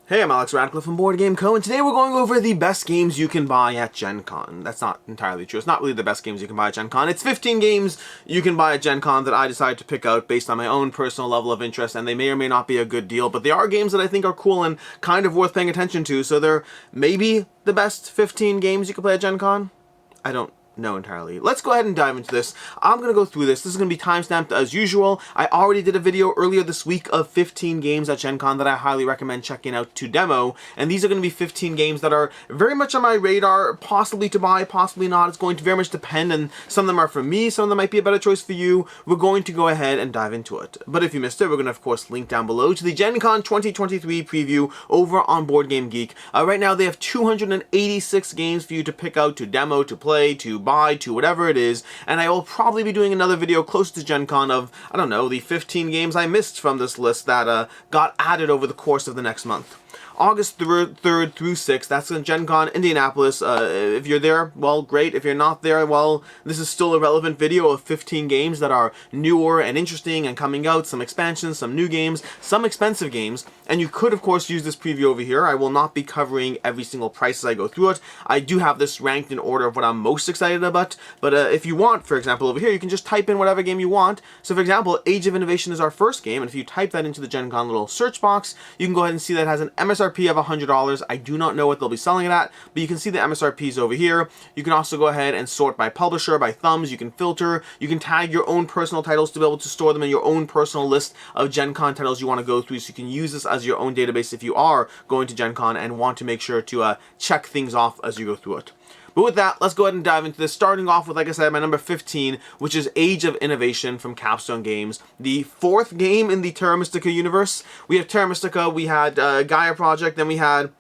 Hey, I'm Alex Radcliffe from Board Game Co, and today we're going over the best games you can buy at Gencon. That's not entirely true. It's not really the best games you can buy at Gencon. It's 15 games you can buy at Gencon that I decided to pick out based on my own personal level of interest, and they may or may not be a good deal, but they are games that I think are cool and kind of worth paying attention to, so they're maybe the best 15 games you can play at Gencon? I don't know entirely. Let's go ahead and dive into this. I'm going to go through this. This is going to be timestamped as usual. I already did a video earlier this week of 15 games at Gen Con that I highly recommend checking out to demo, and these are going to be 15 games that are very much on my radar, possibly to buy, possibly not. It's going to very much depend, and some of them are for me, some of them might be a better choice for you. We're going to go ahead and dive into it. But if you missed it, we're going to, of course, link down below to the Gen Con 2023 preview over on Board Game Geek. Right now, they have 286 games for you to pick out, to demo, to play, to buy, to whatever it is, and I will probably be doing another video close to Gen Con of, I don't know, the 15 games I missed from this list that got added over the course of the next month. August 3rd through 6th, that's in Gen Con, Indianapolis. If you're there, well, great. If you're not there, well, this is still a relevant video of 15 games that are newer and interesting and coming out, some expansions, some new games, some expensive games, and you could, of course, use this preview over here. I will not be covering every single price as I go through it. I do have this ranked in order of what I'm most excited about, but if you want, for example, over here, you can just type in whatever game you want. So, for example, Age of Innovation is our first game, and if you type that into the Gen Con little search box, you can go ahead and see that it has an MSRP of $100. I do not know what they'll be selling it at, but you can see the MSRPs over here. You can also go ahead and sort by publisher, by thumbs. You can filter. You can tag your own personal titles to be able to store them in your own personal list of Gen Con titles you want to go through, so you can use this as your own database if you are going to Gen Con and want to make sure to check things off as you go through it. But with that, let's go ahead and dive into this, starting off with, like I said, my number 15, which is Age of Innovation from Capstone Games, the fourth game in the Terra Mystica universe. We have Terra Mystica, we had Gaia Project, then we had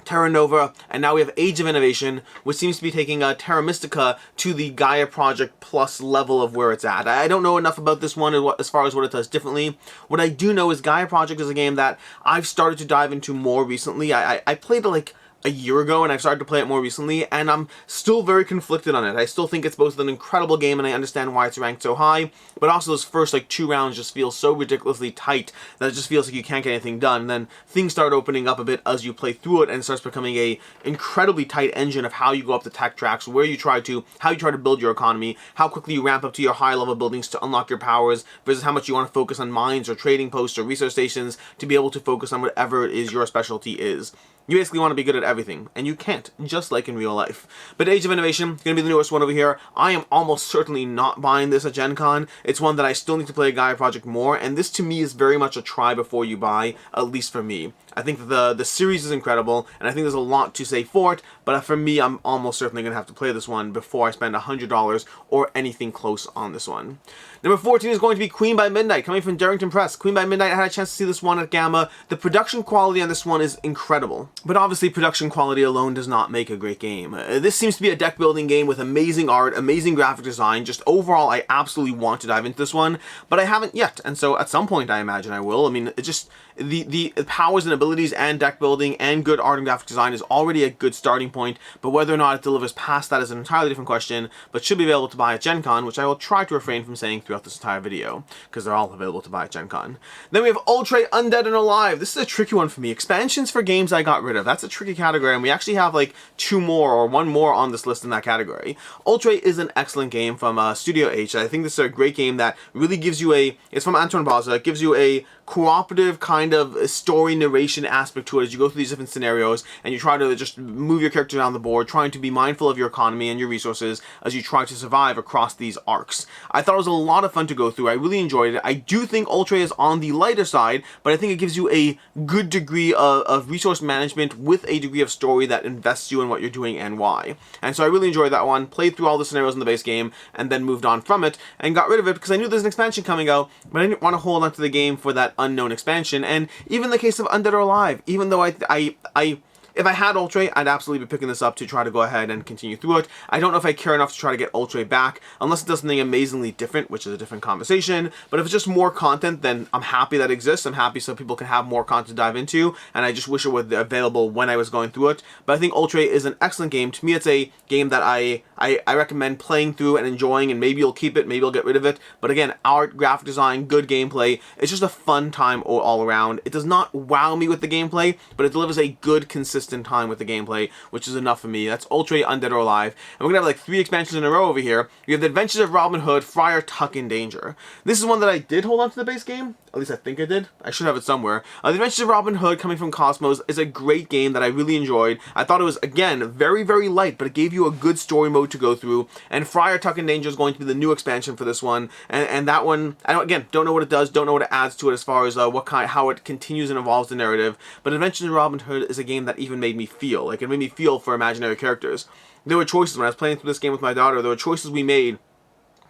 Terra Nova, and now we have Age of Innovation, which seems to be taking Terra Mystica to the Gaia Project Plus level of where it's at. I don't know enough about this one as far as what it does differently. What I do know is Gaia Project is a game that I've started to dive into more recently. I played it like a year ago, and I've started to play it more recently, and I'm still very conflicted on it. I still think it's both an incredible game, and I understand why it's ranked so high, but also those first like 2 rounds just feel so ridiculously tight that it just feels like you can't get anything done. And then things start opening up a bit as you play through it, and it starts becoming a incredibly tight engine of how you go up the tech tracks, how you try to build your economy, how quickly you ramp up to your high level buildings to unlock your powers, versus how much you want to focus on mines or trading posts or research stations to be able to focus on whatever it is your specialty is. You basically want to be good at everything, and you can't, just like in real life. But Age of Innovation is going to be the newest one over here. I am almost certainly not buying this at Gen Con. It's one that I still need to play Gaia Project more, and this to me is very much a try before you buy, at least for me. I think that the series is incredible, and I think there's a lot to say for it, but for me, I'm almost certainly going to have to play this one before I spend $100 or anything close on this one. Number 14 is going to be Queen by Midnight, coming from Darrington Press. Queen by Midnight, I had a chance to see this one at Gamma. The production quality on this one is incredible, but obviously production quality alone does not make a great game. This seems to be a deck building game with amazing art, amazing graphic design. Just overall, I absolutely want to dive into this one, but I haven't yet, and so at some point I imagine I will. I mean, it just, the powers and abilities and deck building and good art and graphic design is already a good starting point, but whether or not it delivers past that is an entirely different question, but should be available to buy at Gen Con, which I will try to refrain from saying throughout this entire video, because they're all available to buy at Gen Con. Then we have Oltréé, Undead, and Alive. This is a tricky one for me. Expansions for games I got rid of. That's a tricky category, and we actually have like 2 more or 1 more on this list in that category. Oltréé is an excellent game from Studio H. I think this is a great game that really gives you it's from Antoine Baza. It gives you a cooperative kind of story narration aspect to it as you go through these different scenarios and you try to just move your character down the board, trying to be mindful of your economy and your resources as you try to survive across these arcs. I thought it was a lot of fun to go through. I really enjoyed it. I do think Oltréé is on the lighter side, but I think it gives you a good degree of resource management with a degree of story that invests you in what you're doing and why. And so I really enjoyed that one, played through all the scenarios in the base game, and then moved on from it and got rid of it because I knew there's an expansion coming out, but I didn't want to hold on to the game for that unknown expansion. And even in the case of Undead or Alive, even though I If I had Oltréé, I'd absolutely be picking this up to try to go ahead and continue through it. I don't know if I care enough to try to get Oltréé back, unless it does something amazingly different, which is a different conversation. But if it's just more content, then I'm happy that exists. I'm happy so people can have more content to dive into, and I just wish it was available when I was going through it. But I think Oltréé is an excellent game. To me, it's a game that I recommend playing through and enjoying, and maybe you'll keep it, maybe you'll get rid of it. But again, art, graphic design, good gameplay. It's just a fun time all around. It does not wow me with the gameplay, but it delivers a good, consistent time with the gameplay, which is enough for me. That's Oltréé, Undead, or Alive. And we're gonna have like 3 expansions in a row over here. We have The Adventures of Robin Hood, Friar, Tuck in Danger. This is one that I did hold on to the base game. At least I think I did. I should have it somewhere. The Adventures of Robin Hood, coming from Cosmos, is a great game that I really enjoyed. I thought it was, again, very, very light, but it gave you a good story mode to go through. And Friar, Tuck in Danger is going to be the new expansion for this one. And that one, I don't know what it does, don't know what it adds to it as far as how it continues and evolves the narrative. But Adventures of Robin Hood is a game that even made me feel. Like, it made me feel for imaginary characters. There were choices when I was playing through this game with my daughter. There were choices we made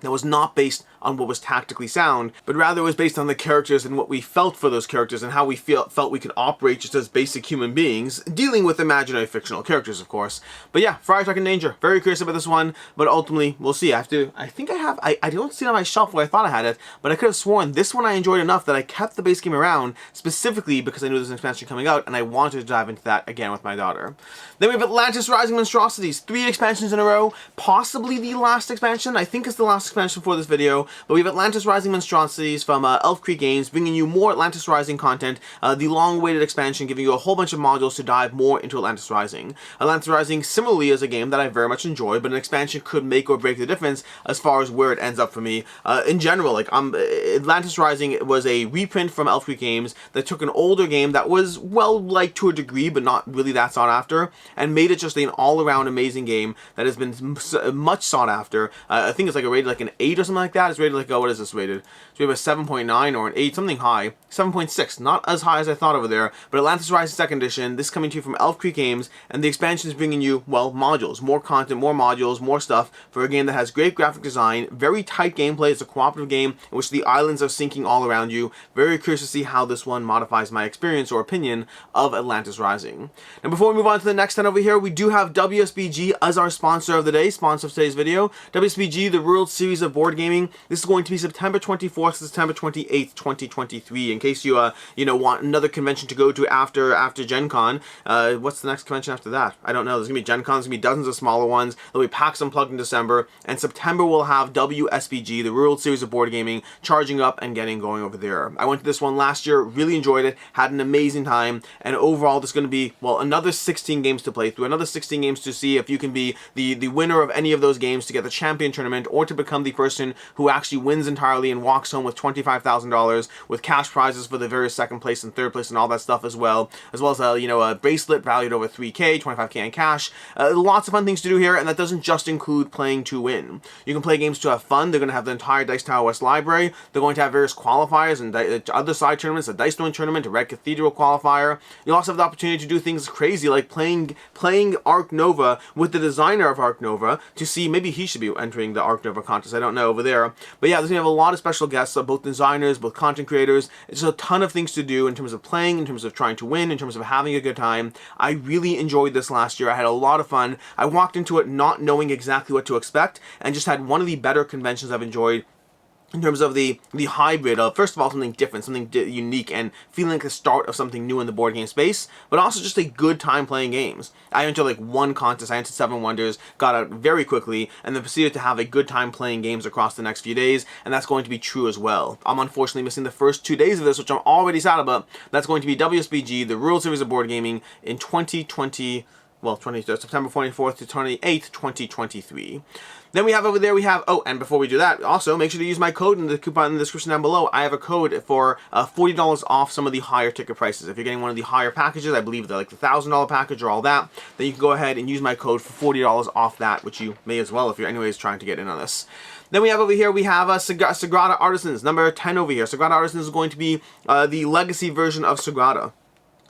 that was not based on what was tactically sound, but rather it was based on the characters and what we felt for those characters and how we felt we could operate just as basic human beings, dealing with imaginary fictional characters, of course. But yeah, Friar, Tuck in Danger. Very curious about this one, but ultimately, we'll see. I don't see it on my shelf where I thought I had it, but I could have sworn this one I enjoyed enough that I kept the base game around, specifically because I knew there's an expansion coming out, and I wanted to dive into that again with my daughter. Then we have Atlantis Rising Monstrosities. 3 expansions in a row, possibly the last expansion. I think it's the last expansion for this video, but we have Atlantis Rising Monstrosities from Elf Creek Games, bringing you more Atlantis Rising content, the long-awaited expansion, giving you a whole bunch of modules to dive more into Atlantis Rising. Atlantis Rising, similarly, is a game that I very much enjoy, but an expansion could make or break the difference as far as where it ends up for me. In general, Atlantis Rising was a reprint from Elf Creek Games that took an older game that was well-liked to a degree, but not really that sought after, and made it just an all-around amazing game that has been much sought after. I think it's like rated like an 8 or something like that. It's rated like, what is this rated? It's rated a 7.9 or an 8, something high. 7.6, not as high as I thought over there, but Atlantis Rising 2nd Edition, this coming to you from Elf Creek Games, and the expansion is bringing you, well, modules, more content, more modules, more stuff for a game that has great graphic design, very tight gameplay. It's a cooperative game in which the islands are sinking all around you. Very curious to see how this one modifies my experience or opinion of Atlantis Rising. Now, before we move on to the next 10 over here, we do have WSBG as our sponsor of the day, sponsor of today's video. WSBG, the World Series of Board Gaming. This is going to be September 24th to September 28th, 2023. In case you want another convention to go to after Gencon. What's the next convention after that? I don't know. There's gonna be Gencon. There's gonna be dozens of smaller ones. There'll be PAX Unplugged in December, and September we'll have WSBG, the World Series of Board Gaming, charging up and getting going over there. I went to this one last year, really enjoyed it, had an amazing time, and overall there's gonna be, well, another 16 games to play through, another 16 games to see if you can be the winner of any of those games to get the champion tournament, or to become the person who actually wins entirely and walks home with $25,000 with cash prizes for the various second place and third place and all that stuff as well as a bracelet valued over $3K, $25K in cash. Lots of fun things to do here, and that doesn't just include playing to win. You can play games to have fun. They're going to have the entire Dice Tower West library. They're going to have various qualifiers and other side tournaments, a Dice Throwing tournament, a Red Cathedral qualifier. You'll also have the opportunity to do things crazy like playing Ark Nova with the designer of Ark Nova to see, maybe he should be entering the Ark Nova contest, I don't know, over there. But yeah, there's going to have a lot of special guests, both designers, both content creators. It's a ton of things to do in terms of playing, in terms of trying to win, in terms of having a good time. I really enjoyed this last year. I had a lot of fun. I walked into it not knowing exactly what to expect, and just had one of the better conventions I've enjoyed in terms of the hybrid of, first of all, something different, something unique, and feeling like the start of something new in the board game space, but also just a good time playing games. I entered like one contest, I entered 7 Wonders, got out very quickly, and then proceeded to have a good time playing games across the next few days, and that's going to be true as well. I'm unfortunately missing the first 2 days of this, which I'm already sad about. That's going to be WSBG, the World Series of Board Gaming, in September 24th to 28th, 2023. Then we have over there, and before we do that, also make sure to use my code in the coupon in the description down below. I have a code for $40 off some of the higher ticket prices. If you're getting one of the higher packages, I believe they're like the $1,000 package or all that, then you can go ahead and use my code for $40 off that, which you may as well if you're anyways trying to get in on this. Then we have over here, Sagrada Artisans, number 10 over here. Sagrada Artisans is going to be the legacy version of Sagrada.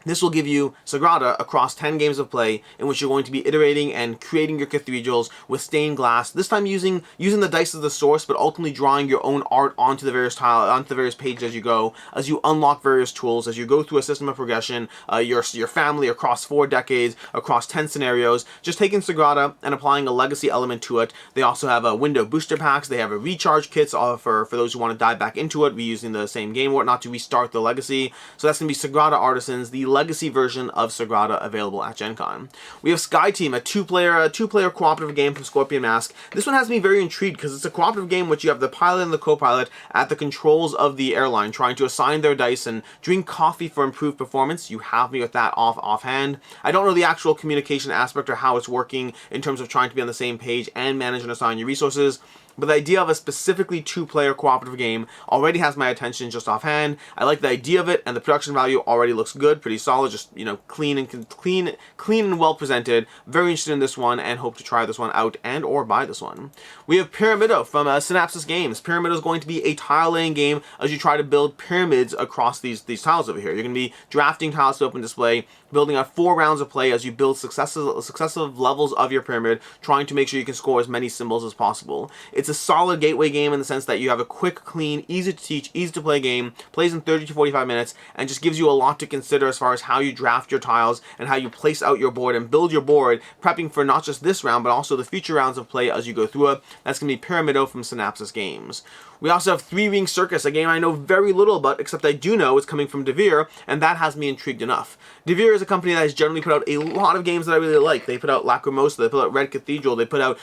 This will give you Sagrada across 10 games of play in which you're going to be iterating and creating your cathedrals with stained glass, this time using the dice as the source, but ultimately drawing your own art onto the various pages as you go, as you unlock various tools, as you go through a system of progression, your family across 4 decades, across 10 scenarios, just taking Sagrada and applying a legacy element to it. They also have a window booster packs, they have a recharge kits for those who want to dive back into it, reusing the same game or whatnot to restart the legacy. So that's going to be Sagrada Artisans, the legacy version of Sagrada, available at Gen Con. We have Sky Team, a two-player cooperative game from Scorpion Mask. This one has me very intrigued because it's a cooperative game in which you have the pilot and the co-pilot at the controls of the airline trying to assign their dice and drink coffee for improved performance. You have me with that offhand. I don't know the actual communication aspect or how it's working in terms of trying to be on the same page and manage and assign your resources. But the idea of a specifically 2-player cooperative game already has my attention just offhand. I like the idea of it, and the production value already looks good, pretty solid, just, you know, clean and well presented. Very interested in this one and hope to try this one out and or buy this one. We have Pyramido from Synapsis Games. Pyramido is going to be a tile laying game as you try to build pyramids across these tiles over here. You're going to be drafting tiles to open display, building out 4 rounds of play as you build successive levels of your pyramid, trying to make sure you can score as many symbols as possible. It's a solid gateway game in the sense that you have a quick, clean, easy to teach, easy to play game, plays in 30 to 45 minutes, and just gives you a lot to consider as far as how you draft your tiles and how you place out your board and build your board, prepping for not just this round, but also the future rounds of play as you go through it. That's going to be Pyramido from Synapsis Games. We also have Ring Circus, a game I know very little about, except I do know it's coming from Devere, and that has me intrigued enough. Devere is a company that has generally put out a lot of games that I really like. They put out Lacrimosa, they put out Red Cathedral, they put out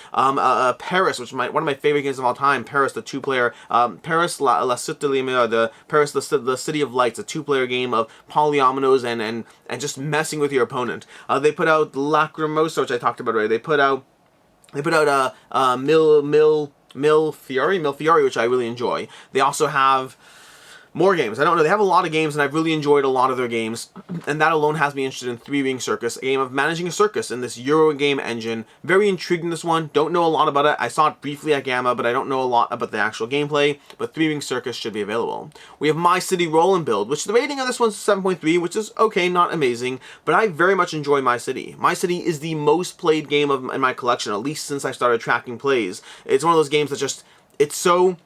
Paris, which is one of my favorite games of all time. Paris, the 2-player, Paris La Cité de Lumière, the City of Lights, a 2-player game of polyominoes and just messing with your opponent. They put out Lacrimosa, which I talked about already. They put out Mil Fiori, which I really enjoy. They also have more games. I don't know. They have a lot of games, and I've really enjoyed a lot of their games, and that alone has me interested in Ring Circus, a game of managing a circus in this Euro game engine. Very intrigued in this one. Don't know a lot about it. I saw it briefly at Gamma, but I don't know a lot about the actual gameplay, but Ring Circus should be available. We have My City Roll and Build, which the rating on this one's 7.3, which is okay, not amazing, but I very much enjoy My City. My City is the most played game in my collection, at least since I started tracking plays. It's one of those games that just, it's so...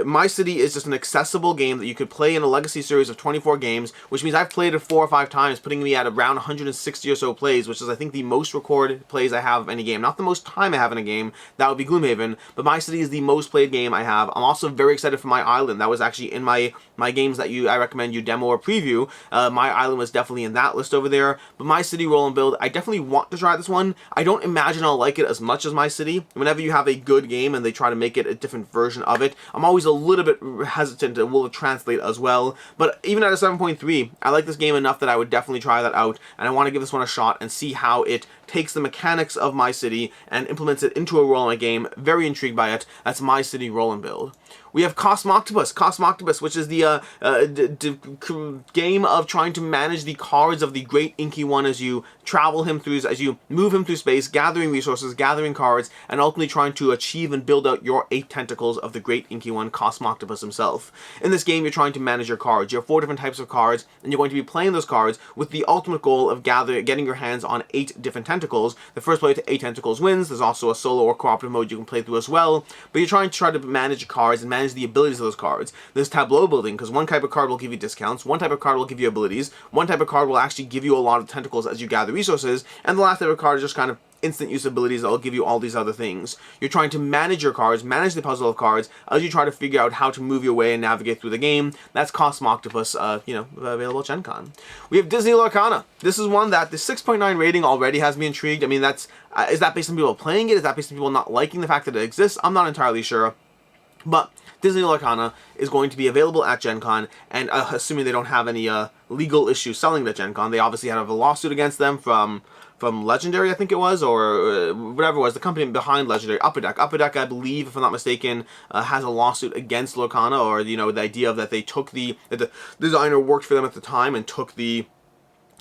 My City is just an accessible game that you could play in a legacy series of 24 games, which means I've played it 4 or 5 times, putting me at around 160 or so plays, which is, I think, the most recorded plays I have of any game. Not the most time I have in a game, that would be Gloomhaven, but My City is the most played game I have. I'm also very excited for My Island. That was actually in my games that I recommend you demo or preview. My Island was definitely in that list over there, but My City Roll and Build, I definitely want to try this one. I don't imagine I'll like it as much as My City. Whenever you have a good game and they try to make it a different version of it, I'm always a little bit hesitant and will translate as well, but even at a 7.3, I like this game enough that I would definitely try that out, and I want to give this one a shot and see how it takes the mechanics of My City and implements it into a role in a game. Very intrigued by it. That's My City Roll and Build. We have Cosmoctopus, which is the game of trying to manage the cards of the Great Inky One as you travel him through, as you move him through space, gathering resources, gathering cards, and ultimately trying to achieve and build out your 8 tentacles of the Great Inky One, Cosmoctopus himself. In this game, you're trying to manage your cards. You have 4 different types of cards, and you're going to be playing those cards with the ultimate goal of getting your hands on 8 different tentacles. The first player to 8 tentacles wins. There's also a solo or cooperative mode you can play through as well, but you're trying to manage your cards and manage the abilities of those cards. There's tableau building, because one type of card will give you discounts, one type of card will give you abilities, one type of card will actually give you a lot of tentacles as you gather resources, and the last type of card is just kind of instant use abilities that will give you all these other things. You're trying to manage your cards, manage the puzzle of cards, as you try to figure out how to move your way and navigate through the game. That's Cosmoctopus, available at Gen Con. We have Disney Lorcana. This is one that the 6.9 rating already has me intrigued. I mean, is that based on people playing it? Is that based on people not liking the fact that it exists? I'm not entirely sure. But Disney Lorcana is going to be available at Gen Con, and assuming they don't have any legal issues selling it at Gen Con, they obviously had a lawsuit against them from Legendary, I think it was, or whatever it was, the company behind Legendary, Upper Deck. Upper Deck, I believe, if I'm not mistaken, has a lawsuit against Lorcana, or, the idea of that they took that the designer worked for them at the time and took the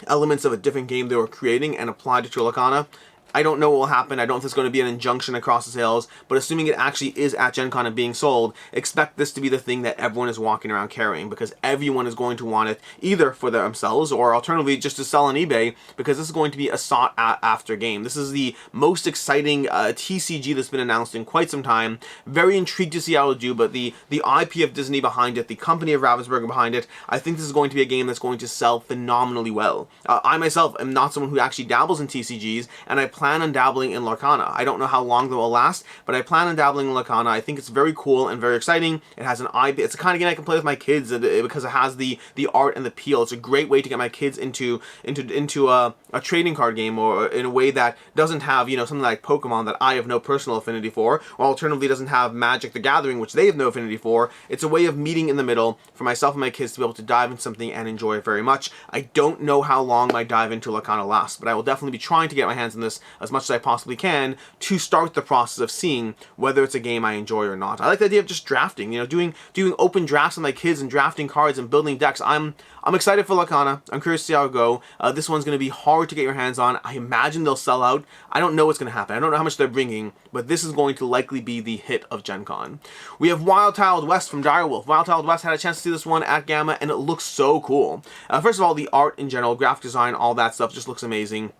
elements of a different game they were creating and applied it to Lorcana. I don't know what will happen. I don't know if there's going to be an injunction across the sales, but assuming it actually is at Gen Con and being sold, expect this to be the thing that everyone is walking around carrying, because everyone is going to want it either for themselves or alternatively just to sell on eBay, because this is going to be a sought after game. This is the most exciting TCG that's been announced in quite some time. Very intrigued to see how it'll do, but the IP of Disney behind it, the company of Ravensburger behind it, I think this is going to be a game that's going to sell phenomenally well. I myself am not someone who actually dabbles in TCGs, and I plan on dabbling in Lorcana. I don't know how long that will last, but I plan on dabbling in Lorcana. I think it's very cool and very exciting. It has an IP. It's the kind of game I can play with my kids because it has the art and the appeal. It's a great way to get my kids into a trading card game, or in a way that doesn't have, you know, something like Pokemon that I have no personal affinity for, or alternatively doesn't have Magic the Gathering, which they have no affinity for. It's a way of meeting in the middle for myself and my kids to be able to dive into something and enjoy it very much. I don't know how long my dive into Lorcana lasts, but I will definitely be trying to get my hands on this as much as I possibly can to start the process of seeing whether it's a game I enjoy or not. I like the idea of just drafting, you know, doing open drafts with my kids and drafting cards and building decks. I'm excited for Lorcana. I'm curious to see how it go. This one's going to be hard to get your hands on. I imagine they'll sell out. I don't know what's going to happen. I don't know how much they're bringing, but this is going to likely be the hit of Gen Con. We have Wild Tiled West from Direwolf. Wild Tiled West had a chance to see this one at Gamma, and it looks so cool. First of all, the art in general, graphic design, all that stuff just looks amazing.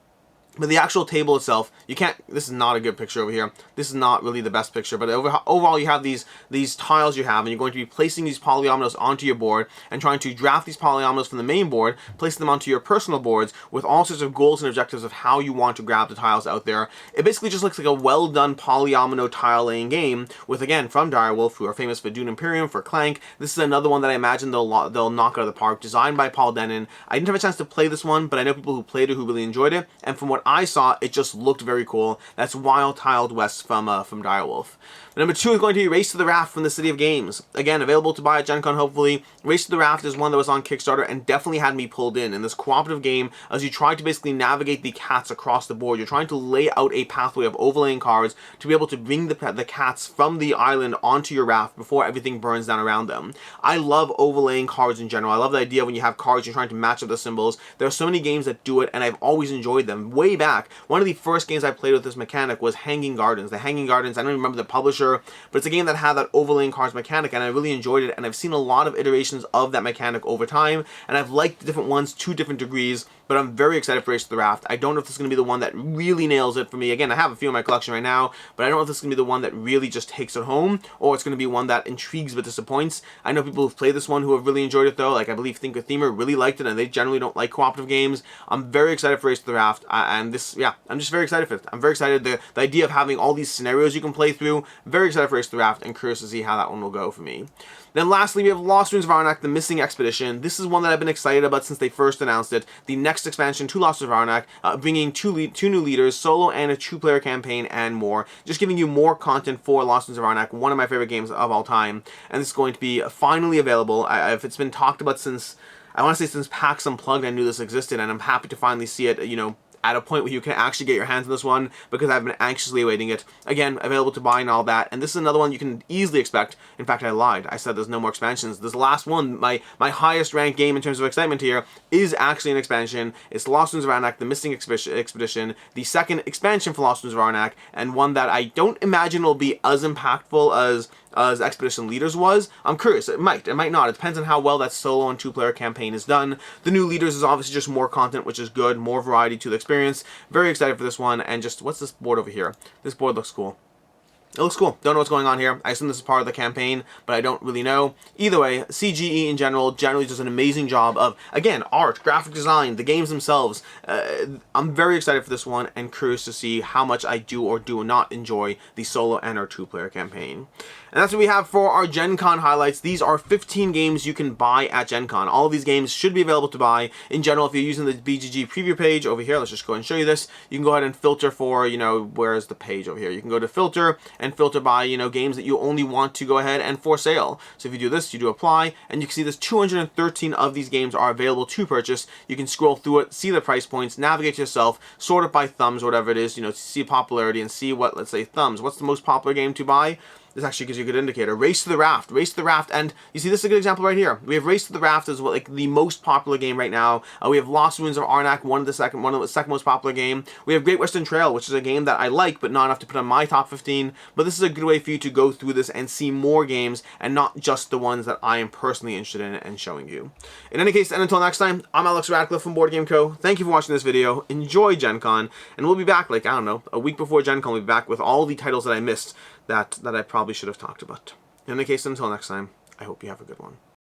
But the actual table itself, you can't, this is not a good picture over here. This is not really the best picture, but overall you have these tiles you have, and you're going to be placing these polyominoes onto your board and trying to draft these polyominoes from the main board, place them onto your personal boards with all sorts of goals and objectives of how you want to grab the tiles out there. It basically just looks like a well-done polyomino tile laying game with, again, from Direwolf, who are famous for Dune Imperium, for Clank. This is another one that I imagine they'll knock out of the park, designed by Paul Denon. I didn't have a chance to play this one, but I know people who played it who really enjoyed it, and from what I saw, it just looked very cool. That's Wild Tiled West from Direwolf. Number 2 is going to be Race to the Raft from the City of Games. Again, available to buy at Gen Con, hopefully. Race to the Raft is one that was on Kickstarter and definitely had me pulled in this cooperative game as you try to basically navigate the cats across the board. You're trying to lay out a pathway of overlaying cards to be able to bring the cats from the island onto your raft before everything burns down around them. I love overlaying cards in general. I love the idea when you have cards, you're trying to match up the symbols. There are so many games that do it, and I've always enjoyed them. Way back, one of the first games I played with this mechanic was Hanging Gardens. The Hanging Gardens, I don't even remember the publisher, but it's a game that had that overlaying cards mechanic, and I really enjoyed it, and I've seen a lot of iterations of that mechanic over time, and I've liked the different ones to different degrees, but I'm very excited for Race to the Raft. I don't know if this is going to be the one that really nails it for me. Again, I have a few in my collection right now, but I don't know if this is going to be the one that really just takes it home, or it's going to be one that intrigues but disappoints. I know people who've played this one who have really enjoyed it, though. Like, I believe Think of Themer really liked it, and they generally don't like cooperative games. I'm very excited for Race to the Raft, and this, yeah, I'm just very excited for it. I'm very excited. The idea of having all these scenarios you can play through, very excited for Race to the Raft, and curious to see how that one will go for me. Then lastly, we have Lost Ruins of Arnak, The Missing Expedition. This is one that I've been excited about since they first announced it. The next expansion to Lost Ruins of Arnak, bringing two new leaders, solo and a 2-player campaign, and more. Just giving you more content for Lost Ruins of Arnak, one of my favorite games of all time. And this is going to be finally available. If it's been talked about since, I want to say since PAX Unplugged, I knew this existed, and I'm happy to finally see it, you know, at a point where you can actually get your hands on this one, because I've been anxiously awaiting it. Again, available to buy and all that, and this is another one you can easily expect. In fact, I lied. I said there's no more expansions. This last one, my highest ranked game in terms of excitement here, is actually an expansion. It's Lost Ruins of Arnak, The Missing Expedition, the second expansion for Lost Ruins of Arnak, and one that I don't imagine will be as impactful as Expedition Leaders was. I'm curious. It might not. It depends on how well that solo and 2-player campaign is done. The new Leaders is obviously just more content, which is good, more variety to the experience. Very excited for this one, and just, what's this board over here? This board looks cool. It looks cool. Don't know what's going on here. I assume this is part of the campaign, but I don't really know. Either way, CGE in generally does an amazing job of, again, art, graphic design, the games themselves. I'm very excited for this one and curious to see how much I do or do not enjoy the solo and our 2-player campaign. And that's what we have for our Gen Con highlights. These are 15 games you can buy at Gen Con. All of these games should be available to buy. In general, if you're using the BGG preview page over here, let's just go ahead and show you this. You can go ahead and filter for, you know, where's the page over here? You can go to filter and filter by, you know, games that you only want to go ahead and for sale. So if you do this, you do apply, and you can see there's 213 of these games are available to purchase. You can scroll through it, see the price points, navigate yourself, sort it by thumbs, whatever it is, you know, to see popularity and see what, let's say, thumbs. What's the most popular game to buy? this actually gives you a good indicator. Race to the Raft. Race to the Raft. And you see, this is a good example right here. We have Race to the Raft as well, like the most popular game right now. We have Lost Ruins of Arnak, one of the second most popular game. We have Great Western Trail, which is a game that I like, but not enough to put on my top 15. But this is a good way for you to go through this and see more games and not just the ones that I am personally interested in and showing you. In any case, and until next time, I'm Alex Radcliffe from Board Game Co. Thank you for watching this video. Enjoy Gen Con, and we'll be back, like, I don't know, a week before Gen Con, we'll be back with all the titles that I missed that I probably should have talked about. In any case, until next time, I hope you have a good one.